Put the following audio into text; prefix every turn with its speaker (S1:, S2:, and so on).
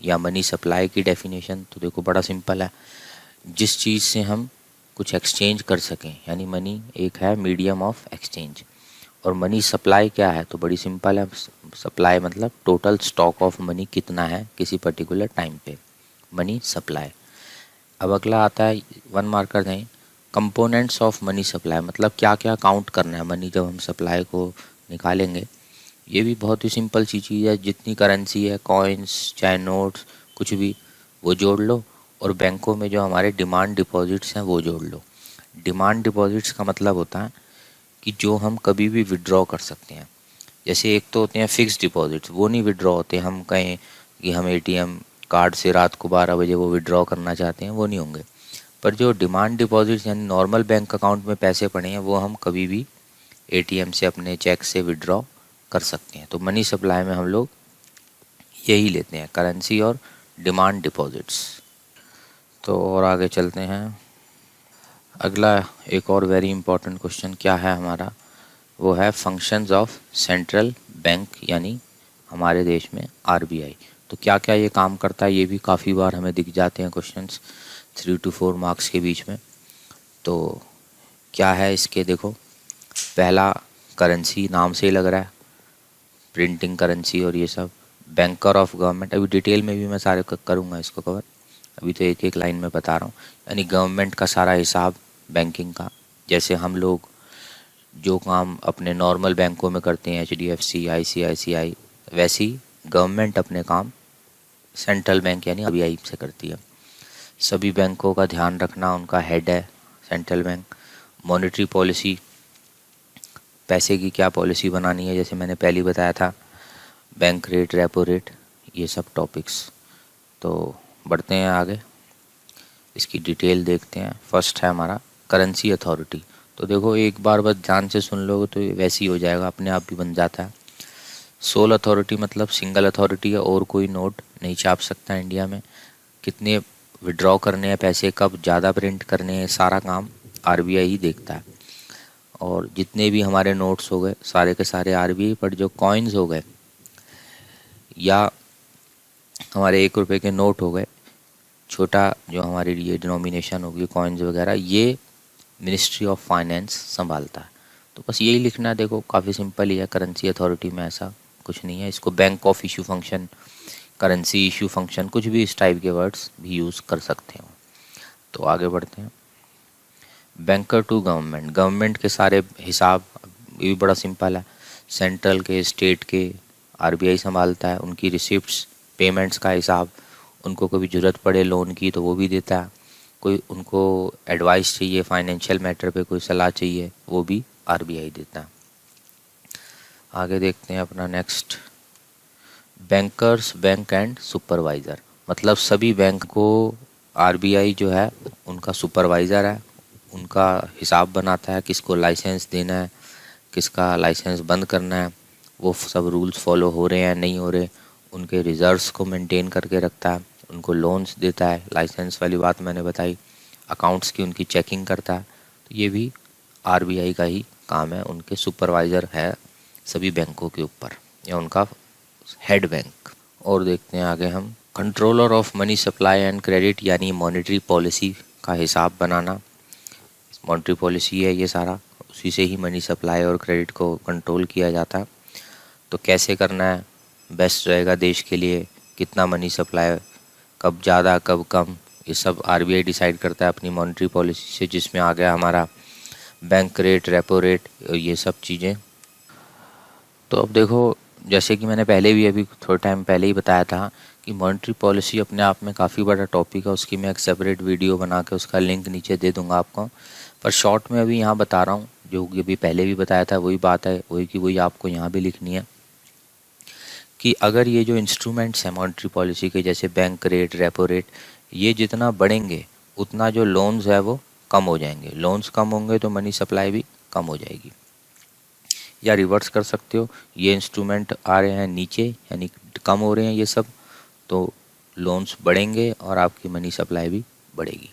S1: या money supply की definition तो देखो बड़ा सिंपल है, जिस चीज़ से हम कुछ एक्सचेंज कर सकें, यानी मनी एक है मीडियम ऑफ एक्सचेंज। और मनी सप्लाई क्या है, तो बड़ी सिंपल है, सप्लाई मतलब टोटल स्टॉक ऑफ मनी कितना है किसी पर्टिकुलर टाइम पे, मनी सप्लाई। अब अगला आता है 1 मार्कर दें, कंपोनेंट्स ऑफ मनी सप्लाई, मतलब क्या क्या काउंट करना है मनी जब हम सप्लाई को निकालेंगे। ये भी बहुत ही सिंपल सी चीज़ है, जितनी करेंसी है, कॉइन्स चाहे नोट्स कुछ भी, वो जोड़ लो, और बैंकों में जो हमारे डिमांड डिपॉजिट्स हैं वो जोड़ लो। डिमांड डिपॉजिट्स का मतलब होता है कि जो हम कभी भी विड्रॉ कर सकते हैं। जैसे एक तो होते हैं फिक्स डिपॉजिट्स, वो नहीं विड्रॉ होते, हम कहें कि हम एटीएम कार्ड से रात को 12 बजे वो विड्रॉ करना चाहते हैं, वो नहीं होंगे। पर जो डिमांड डिपॉजिट्स यानी नॉर्मल बैंक अकाउंट में पैसे पड़े हैं, वो हम कभी भी एटीएम से अपने चेक से विड्रॉ कर सकते हैं। तो मनी सप्लाई में हम लोग यही लेते हैं, करेंसी और डिमांड डिपॉजिट्स। तो और आगे चलते हैं, अगला एक और वेरी इंपॉर्टेंट क्वेश्चन क्या है हमारा, वो है फंक्शंस ऑफ सेंट्रल बैंक, यानी हमारे देश में आरबीआई। तो क्या क्या ये काम करता है, ये भी काफ़ी बार हमें दिख जाते हैं क्वेश्चंस 3 to 4 मार्क्स के बीच में। तो क्या है इसके, देखो पहला करेंसी, नाम से ही लग रहा है प्रिंटिंग करेंसी और ये सब। बैंकर ऑफ गवर्नमेंट, अभी डिटेल में भी मैं सारे करूँगा इसको कवर, अभी तो एक एक लाइन में बता रहा हूँ। यानी गवर्नमेंट का सारा हिसाब बैंकिंग का, जैसे हम लोग जो काम अपने नॉर्मल बैंकों में करते हैं HDFC ICICI, वैसे ही गवर्नमेंट अपने काम सेंट्रल बैंक यानी आरबीआई से करती है। सभी बैंकों का ध्यान रखना उनका हेड है सेंट्रल बैंक। मॉनेटरी पॉलिसी, पैसे की क्या पॉलिसी बनानी है, जैसे मैंने पहले बताया था, बैंक रेट, रेपो रेट, ये सब टॉपिक्स। तो बढ़ते हैं आगे, इसकी डिटेल देखते हैं। फर्स्ट है हमारा करेंसी अथॉरिटी। तो देखो एक बार बस ध्यान से सुन लो तो वैसे ही हो जाएगा, अपने आप भी बन जाता है। सोल अथॉरिटी मतलब सिंगल अथॉरिटी है, और कोई नोट नहीं छाप सकता इंडिया में। कितने विड्रॉ करने हैं पैसे, कब ज़्यादा प्रिंट करने हैं, सारा काम आरबीआई ही देखता है। और जितने भी हमारे नोट्स हो गए सारे के सारे आरबीआई, पर जो कॉइन्स हो गए या हमारे 1 रुपये के नोट हो गए, छोटा जो हमारे लिए डिनोमिनेशन होगी कॉइन्स वगैरह, ये मिनिस्ट्री ऑफ फाइनेंस संभालता है। तो बस यही लिखना है, देखो काफ़ी सिंपल ही है। करेंसी अथॉरिटी में ऐसा कुछ नहीं है, इसको bank of issue function, currency issue function, कुछ भी इस टाइप के वर्ड्स भी यूज़ कर सकते हो। तो आगे बढ़ते हैं, बैंकर टू गवर्नमेंट, गवर्नमेंट के सारे हिसाब, ये भी बड़ा सिंपल है, सेंट्रल के, स्टेट के आरबीआई संभालता है। उनकी रिसिप्ट्स, पेमेंट्स का हिसाब, उनको कभी ज़रूरत पड़े लोन की तो वो भी देता है। कोई उनको एडवाइस चाहिए फाइनेंशियल मैटर पे, कोई सलाह चाहिए, वो भी आरबीआई देता है। आगे देखते हैं अपना next, bankers bank and supervisor, मतलब सभी बैंक को आरबीआई जो है उनका सुपरवाइज़र है, उनका हिसाब बनाता है, किसको लाइसेंस देना है, किसका लाइसेंस बंद करना है, वो सब रूल्स फॉलो हो रहे हैं नहीं हो रहे, उनके रिजर्व्स को मेंटेन करके रखता है, उनको लोन्स देता है, लाइसेंस वाली बात मैंने बताई, अकाउंट्स की उनकी चेकिंग करता है। तो ये भी आरबीआई का ही काम है, उनके सुपरवाइज़र है सभी बैंकों के ऊपर, या उनका हेड बैंक। और देखते हैं आगे हम, controller of money supply and credit, यानी मॉनेटरी पॉलिसी का हिसाब बनाना। मॉनेटरी पॉलिसी है ये सारा, उसी से ही मनी सप्लाई और क्रेडिट को कंट्रोल किया जाता है। तो कैसे करना है बेस्ट रहेगा देश के लिए, कितना मनी सप्लाई, कब ज़्यादा कब कम, ये सब आरबीआई डिसाइड करता है अपनी मॉनेटरी पॉलिसी से, जिसमें आ गया हमारा बैंक रेट, रेपो रेट, ये सब चीज़ें। तो अब देखो, जैसे कि मैंने पहले भी अभी थोड़े टाइम पहले ही बताया था कि मॉनेटरी पॉलिसी अपने आप में काफ़ी बड़ा टॉपिक है, उसकी मैं एक सेपरेट वीडियो बना के उसका लिंक नीचे दे दूँगा आपको। पर शॉर्ट में अभी यहाँ बता रहा हूँ, जो अभी पहले भी बताया था वही बात है, वही की वही आपको यहाँ भी लिखनी है कि अगर ये जो इंस्ट्रूमेंट्स हैं मॉनेटरी पॉलिसी के, जैसे बैंक रेट, रेपो रेट, ये जितना बढ़ेंगे उतना जो लोन्स है वो कम हो जाएंगे। लोन्स कम होंगे तो मनी सप्लाई भी कम हो जाएगी। या रिवर्स कर सकते हो, ये इंस्ट्रूमेंट आ रहे हैं नीचे यानी कम हो रहे हैं ये सब, तो लोन्स बढ़ेंगे और आपकी मनी सप्लाई भी बढ़ेगी।